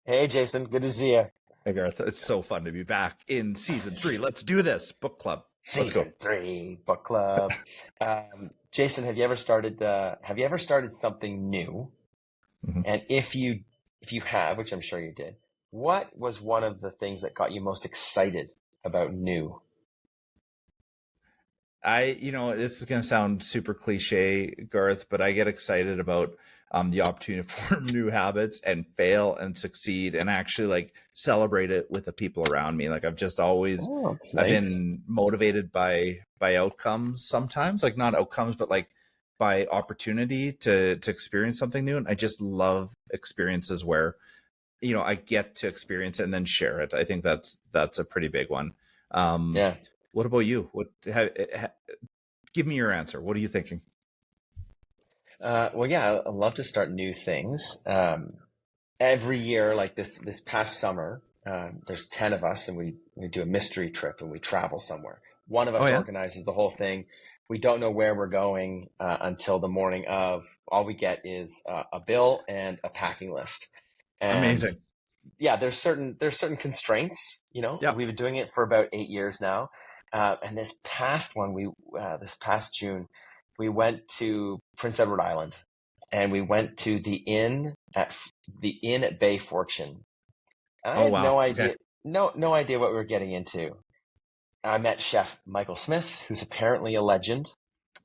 Hey, Jason. Good to see you. Hey Garth, it's so fun to be back in season three. Let's do this. Book club. Let's go. Season three, book club. Jason, have you ever started something new? Mhm. And if you have, which I'm sure you did, what was one of the things that got you most excited about new? This is going to sound super cliche, Garth, but I get excited about the opportunity to form new habits and fail and succeed and actually like celebrate it with the people around me. Like Oh, that's I've nice. been motivated by outcomes sometimes, like not outcomes, but like by opportunity to experience something new. And I just love experiences where I get to experience it and then share it. I think that's a pretty big one. Um, Yeah. what about you? Give me your answer. What are you thinking? Well, yeah, I love to start new things. Every year, like this past summer, there's 10 of us, and we do a mystery trip and we travel somewhere. One of Oh us yeah, organizes the whole thing. We don't know where we're going until the morning of. All we get is a bill and a packing list. And amazing. yeah, there's certain constraints. Yeah. We've been doing it for about 8 years now. And this past June, we went to Prince Edward Island, and we went to the inn at Bay Fortune. And I Oh had wow. no Okay. idea, no idea what we were getting into. I met Chef Michael Smith, who's apparently a legend,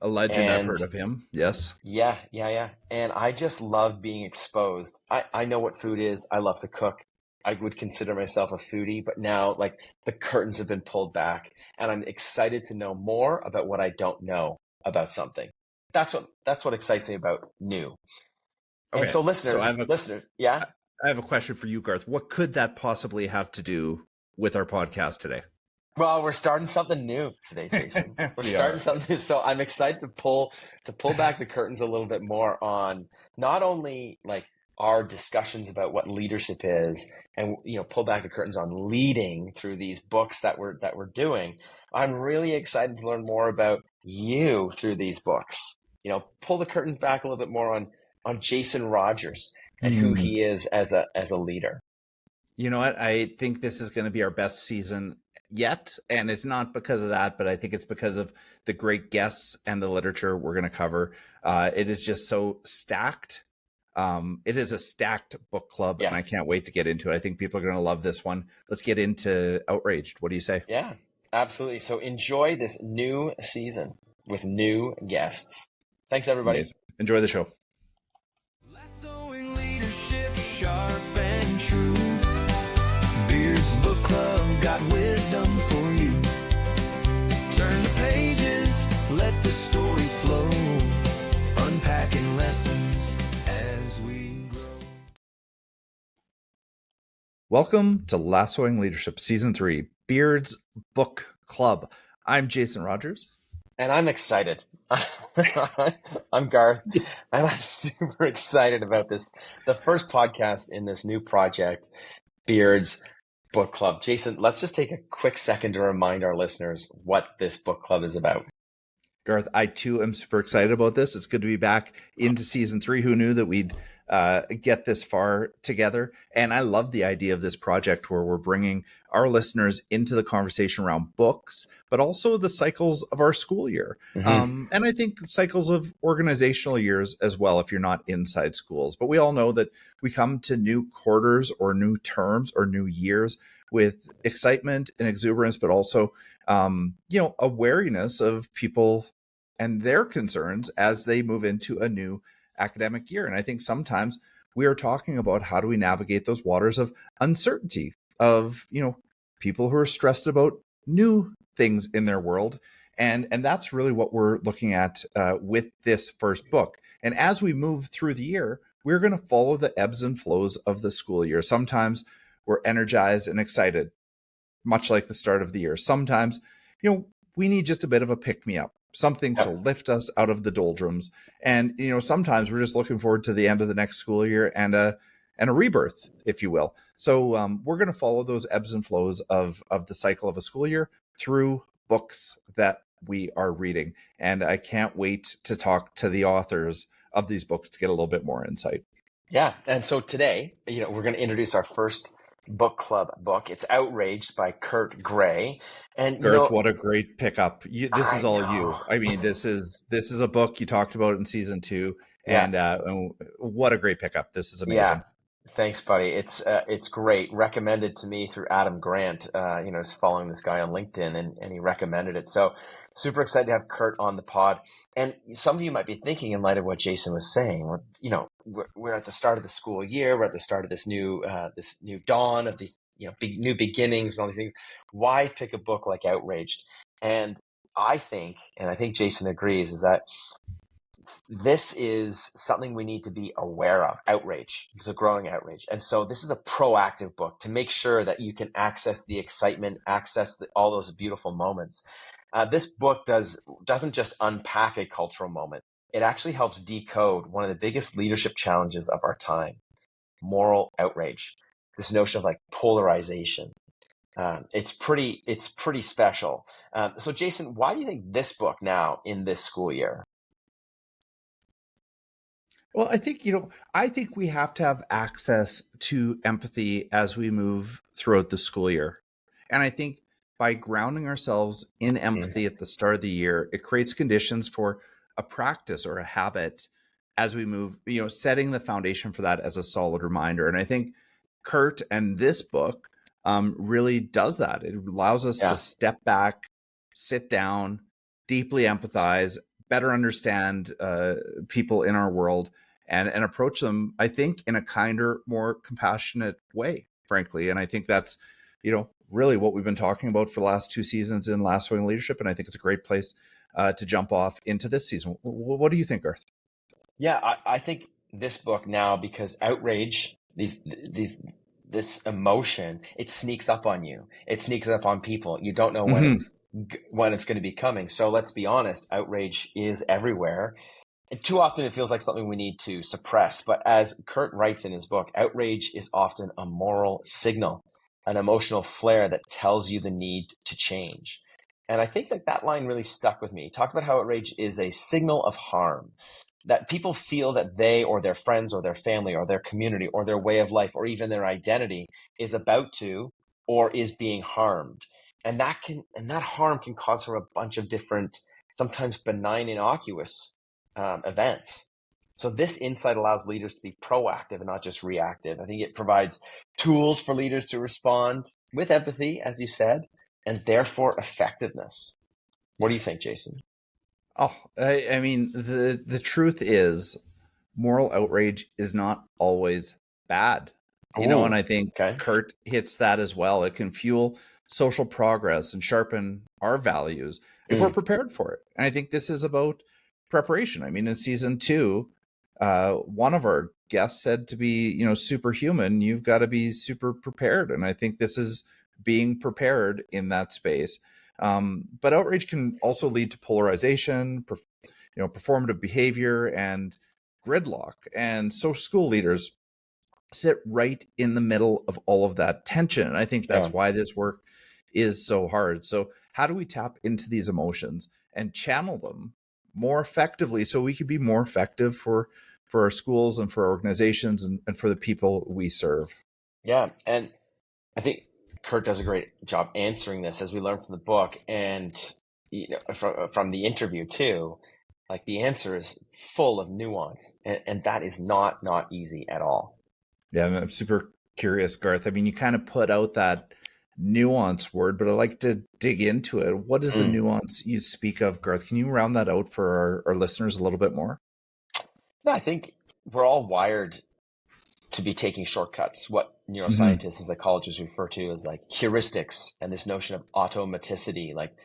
A legend. I've and heard of him. Yes. yeah, yeah, yeah. And I just love being exposed. I know what food is. I love to cook. I would consider myself a foodie, but now like the curtains have been pulled back, and I'm excited to know more about what I don't know about something. That's what excites me about new. And Okay. so So listeners, yeah. I have a question for you, Garth. What could that possibly have to do with our podcast today? Well, we're starting something new today, Jason. We're We starting are. something, so I'm excited to pull back the curtains a little bit more on not only like our discussions about what leadership is, and pull back the curtains on leading through these books that we're doing. I'm really excited to learn more about you through these books. Pull the curtains back a little bit more on Jason Rogers and who Hmm. he is as a leader. You know what? I think this is going to be our best season yet. And it's not because of that, but I think it's because of the great guests and the literature we're going to cover. It is just so stacked. It is a stacked book club, and Yeah, I can't wait to get into it. I think people are going to love this one. Let's get into Outraged. What do you say? yeah, absolutely. So enjoy this new season with new guests. Thanks, everybody. Amazing. Enjoy the show. Lassoing leadership sharp and true. Beard's Book Club got wisdom for you. Turn the pages, let the stories flow. Unpacking lessons as we grow. Welcome to Lassoing Leadership Season 3, Beard's Book Club. I'm Jason Rogers. And I'm excited. I'm Garth, and I'm super excited about this. The first podcast in this new project, Beard's Book Club. Jason, let's just take a quick second to remind our listeners what this book club is about. Garth, I too am super excited about this. It's good to be back into season 3. Who knew that we'd get this far together? And I love the idea of this project where we're bringing our listeners into the conversation around books, but also the cycles of our school year. Hmm. And I think cycles of organizational years as well, if you're not inside schools. But we all know that we come to new quarters or new terms or new years with excitement and exuberance, but also a wariness of people and their concerns as they move into a new academic year. And I think sometimes we are talking about how do we navigate those waters of uncertainty, of people who are stressed about new things in their world. And that's really what we're looking at with this first book. And as we move through the year, we're going to follow the ebbs and flows of the school year. Sometimes we're energized and excited, much like the start of the year. Sometimes, we need just a bit of a pick me up, something to Yep. lift us out of the doldrums. And, sometimes we're just looking forward to the end of the next school year and a rebirth, if you will. So we're going to follow those ebbs and flows of the cycle of a school year through books that we are reading. And I can't wait to talk to the authors of these books to get a little bit more insight. Yeah. And so today, we're going to introduce our first book club book. It's Outraged by Kurt Gray. And, Garth, what a great pickup! This is I all know. you. I mean, this is a book you talked about in season 2, Yeah. and what a great pickup! This is Yeah. amazing. Thanks, buddy. It's great. Recommended to me through Adam Grant. Just following this guy on LinkedIn, and he recommended it. So super excited to have Kurt on the pod. And some of you might be thinking, in light of what Jason was saying, we're at the start of the school year. We're at the start of this new dawn of these new beginnings and all these things. Why pick a book like Outraged? And I think Jason agrees, is that this is something we need to be aware of. Outrage, the growing outrage. And so this is a proactive book to make sure that you can access the excitement, access all those beautiful moments. This book doesn't just unpack a cultural moment. It actually helps decode one of the biggest leadership challenges of our time: moral outrage. This notion of like polarization. It's pretty special. So Jason, why do you think this book now in this school year? Well, I think we have to have access to empathy as we move throughout the school year. And I think by grounding ourselves in empathy at the start of the year, it creates conditions for a practice or a habit as we move, setting the foundation for that as a solid reminder. And I think Kurt and this book really does that. It allows us to step back, sit down, deeply empathize, better understand people in our world, and approach them, I think, in a kinder, more compassionate way, frankly. And I think that's, really what we've been talking about for the last 2 seasons in Lassoing Leadership. And I think it's a great place to jump off into this season. What do you think, Garth? Yeah, I think this book now, because outrage, this emotion, it sneaks up on you. It sneaks up on people. You don't know when it's going to be coming. So let's be honest, outrage is everywhere. And too often it feels like something we need to suppress. But as Kurt writes in his book, outrage is often a moral signal, an emotional flare that tells you the need to change. And I think that line really stuck with me. He talked about how outrage is a signal of harm, that people feel that they or their friends or their family or their community or their way of life or even their identity is about to or is being harmed. And that harm can cause for a bunch of different, sometimes benign, innocuous events. So this insight allows leaders to be proactive and not just reactive. I think it provides tools for leaders to respond with empathy, as you said, and therefore effectiveness. What do you think, Jason? Oh, I mean, the truth is, moral outrage is not always bad. And I think Kurt hits that as well. It can fuel social progress and sharpen our values if we're prepared for it. And I think this is about preparation. I mean, in season 2, one of our guests said to be, superhuman, you've got to be super prepared. And I think this is being prepared in that space. But outrage can also lead to polarization, performative behavior, and gridlock. And so school leaders sit right in the middle of all of that tension. And I think that's why this work is so hard. So how do we tap into these emotions and channel them more effectively so we could be more effective for our schools and for our organizations and for the people we serve? Yeah. And I think Kurt does a great job answering this, as we learn from the book and from the interview too. Like, the answer is full of nuance, and that is not easy at all. Yeah, I'm super curious, Garth. I mean, you kind of put out that nuance word, but I'd like to dig into it. What is the nuance you speak of, Garth? Can you round that out for our listeners a little bit more? No, I think we're all wired to be taking shortcuts, what neuroscientists and psychologists refer to as like heuristics, and this notion of automaticity. Like,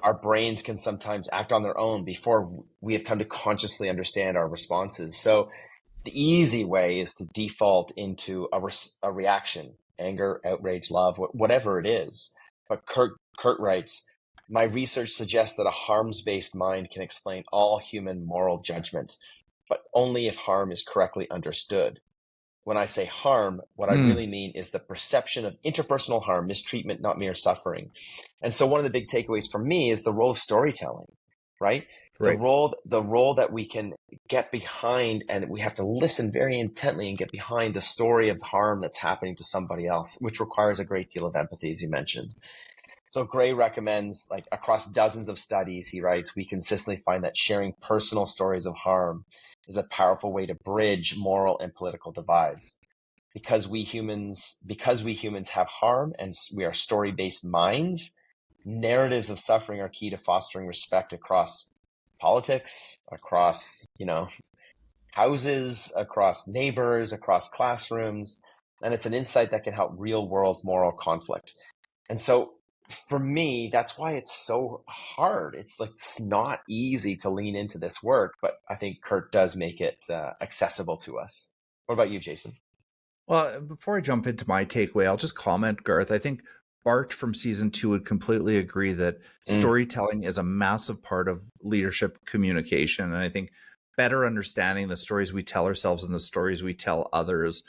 our brains can sometimes act on their own before we have time to consciously understand our responses. So the easy way is to default into a reaction: anger, outrage, love, whatever it is. But Kurt writes, my research suggests that a harms-based mind can explain all human moral judgment, but only if harm is correctly understood. When I say harm, what I really mean is the perception of interpersonal harm, mistreatment, not mere suffering. And so one of the big takeaways for me is the role of storytelling, right? Right. The role that we can get behind, and we have to listen very intently and get behind the story of harm that's happening to somebody else, which requires a great deal of empathy, as you mentioned. So Gray recommends, like across dozens of studies, he writes, we consistently find that sharing personal stories of harm is a powerful way to bridge moral and political divides. Because we humans have harm and we are story-based minds, narratives of suffering are key to fostering respect across politics, across, houses, across neighbors, across classrooms. And it's an insight that can help real world moral conflict. And so for me, that's why it's so hard. It's not easy to lean into this work, but I think Kurt does make it accessible to us. What about you, Jason? Well, before I jump into my takeaway, I'll just comment, Garth. I think Bart from season 2 would completely agree that storytelling is a massive part of leadership communication. And I think better understanding the stories we tell ourselves and the stories we tell others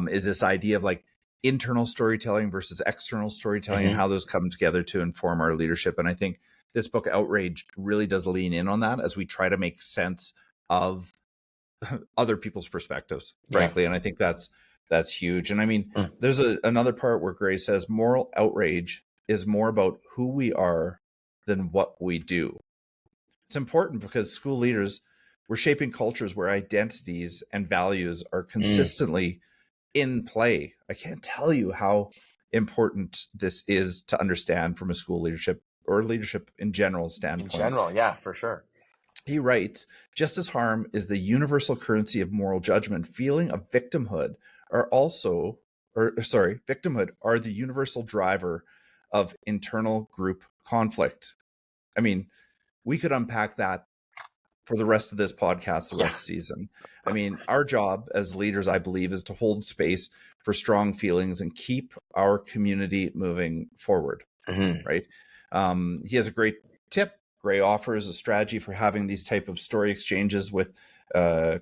is this idea of like internal storytelling versus external storytelling and how those come together to inform our leadership. And I think this book, Outraged, really does lean in on that as we try to make sense of other people's perspectives, frankly. And I think that's huge. And I mean, there's another part where Gray says moral outrage is more about who we are than what we do. It's important because school leaders, we're shaping cultures where identities and values are consistently in play. I can't tell you how important this is to understand from a school leadership or leadership in general standpoint. In general, yeah, for sure. He writes, just as harm is the universal currency of moral judgment, feeling of victimhood victimhood are the universal driver of internal group conflict. I mean, we could unpack that for the rest of this podcast, the rest of the season. I mean, our job as leaders, I believe, is to hold space for strong feelings and keep our community moving forward, right? He has a great tip. Gray offers a strategy for having these type of story exchanges with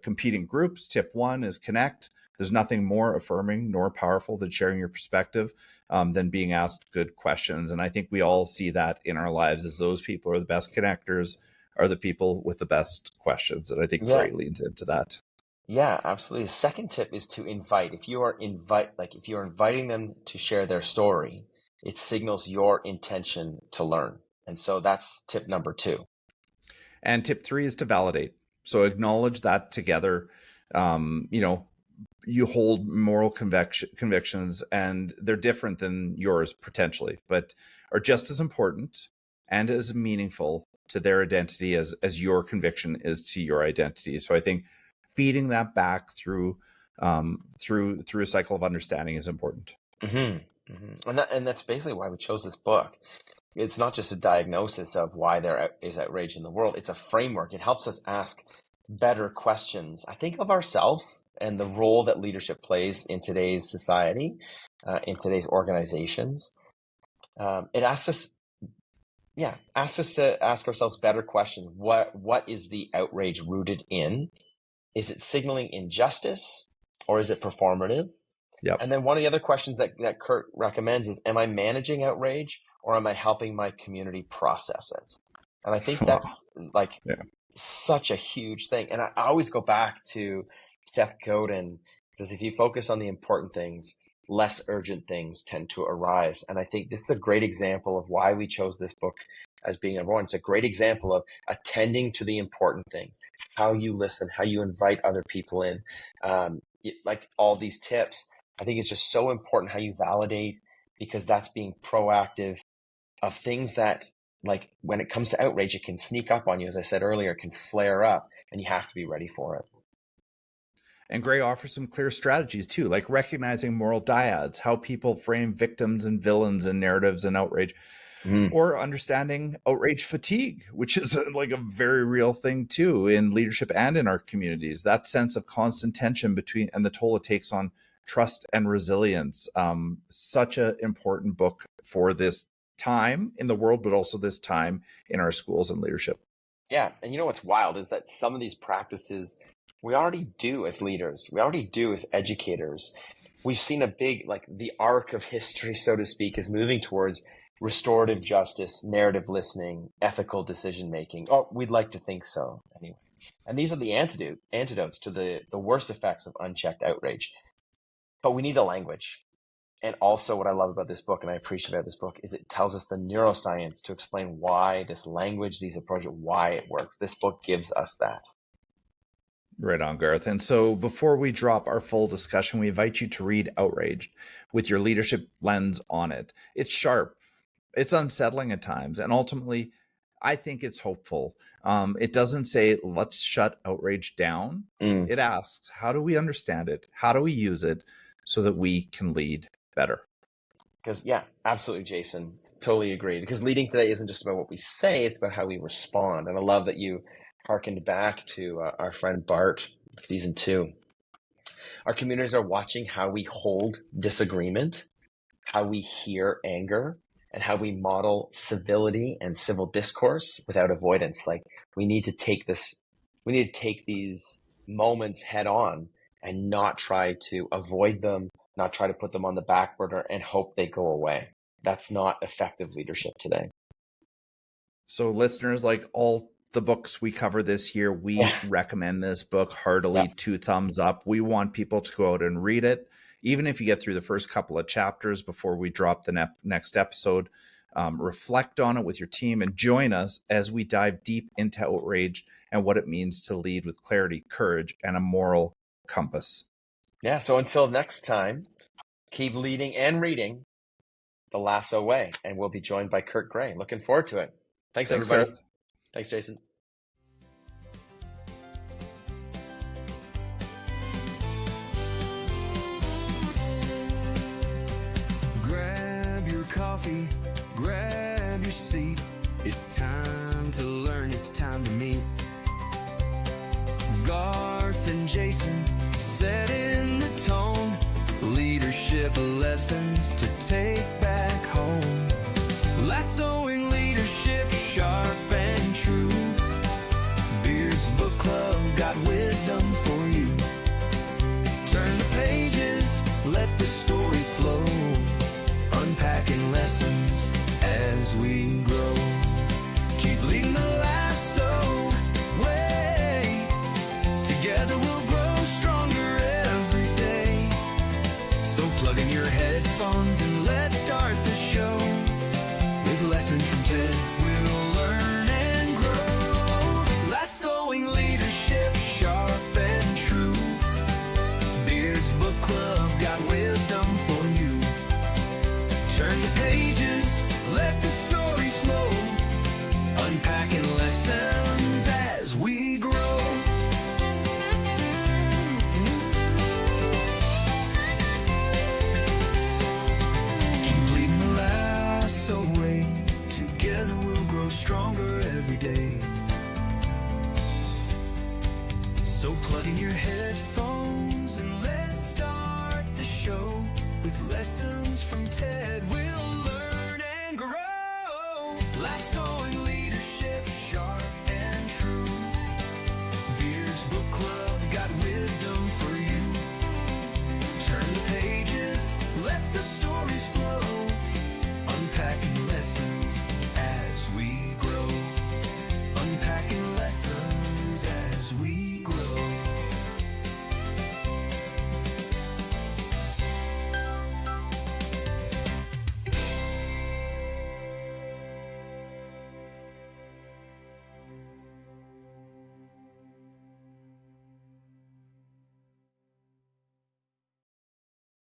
competing groups. Tip 1 is connect. There's nothing more affirming nor powerful than sharing your perspective than being asked good questions. And I think we all see that in our lives as those people are the best connectors, are the people with the best questions. And I think Gray leans into that. Yeah, absolutely. The second tip is to invite. If you are inviting them to share their story, it signals your intention to learn. And so that's tip number 2. And tip 3 is to validate. So acknowledge that together, you hold moral convictions and they're different than yours potentially, but are just as important and as meaningful to their identity as your conviction is to your identity. So I think feeding that back through a cycle of understanding is important. And that's basically why we chose this book. It's not just a diagnosis of why there is outrage in the world. It's a framework. It helps us ask better questions, I think, of ourselves and the role that leadership plays in today's society, in today's organizations. It asks us to ask ourselves better questions. What is the outrage rooted in? Is it signaling injustice or is it performative? Yep. And then one of the other questions that Kurt recommends is, am I managing outrage or am I helping my community process it? And I think that's such a huge thing. And I always go back to Seth Godin, says, if you focus on the important things, less urgent things tend to arise. And I think this is a great example of why we chose this book as being number 1. It's a great example of attending to the important things, how you listen, how you invite other people in, like all these tips. I think it's just so important how you validate, because that's being proactive of things that, like when it comes to outrage, it can sneak up on you. As I said earlier, it can flare up and you have to be ready for it. And Gray offers some clear strategies too, like recognizing moral dyads, how people frame victims and villains in narratives and outrage, or understanding outrage fatigue, which is like a very real thing too in leadership and in our communities. That sense of constant tension between and the toll it takes on trust and resilience. Such an important book for this time in the world, but also this time in our schools and leadership. Yeah. And you know what's wild is that some of these practices we already do as leaders. We already do as educators. We've seen a big, like the arc of history, so to speak, is moving towards restorative justice, narrative listening, ethical decision making. Oh, we'd like to think so anyway. And these are the antidotes to the worst effects of unchecked outrage. But we need the language. And also what I love about this book, and I appreciate about this book, is it tells us the neuroscience to explain why this language, these approaches, why it works. This book gives us that. Right on, Garth. And so before we drop our full discussion, we invite you to read Outraged with your leadership lens on it. It's sharp. It's unsettling at times. And ultimately, I think it's hopeful. It doesn't say, let's shut outrage down. It asks, how do we understand it? How do we use it so that we can lead better? Because, yeah, absolutely, Jason. Totally agree. Because leading today isn't just about what we say, it's about how we respond. And I love that you harkened back to our friend Bart, season 2. Our communities are watching how we hold disagreement, how we hear anger, and how we model civility and civil discourse without avoidance. Like, we need to take these moments head on and not try to avoid them, not try to put them on the back burner and hope they go away. That's not effective leadership today. So listeners, like all the books we cover this year, we recommend this book heartily. 2 thumbs up. We want people to go out and read it. Even if you get through the first couple of chapters before we drop the next episode, reflect on it with your team and join us as we dive deep into outrage and what it means to lead with clarity, courage, and a moral compass. Yeah, so until next time, keep leading and reading The Lasso Way, and we'll be joined by Kurt Gray. Looking forward to it. Thanks everybody. Garth. Thanks, Jason. Grab your coffee, grab your seat. It's time to learn, it's time to meet. Garth and Jason setting the tone. Leadership lessons to take back home. Lassoing leadership sharp and true. Beard's Book Club got wisdom for you. Turn the pages, let the stories flow. Unpacking lessons as we grow. Keep leading the lasso way. Together we'll grow stronger every day. So plug in your headphones and let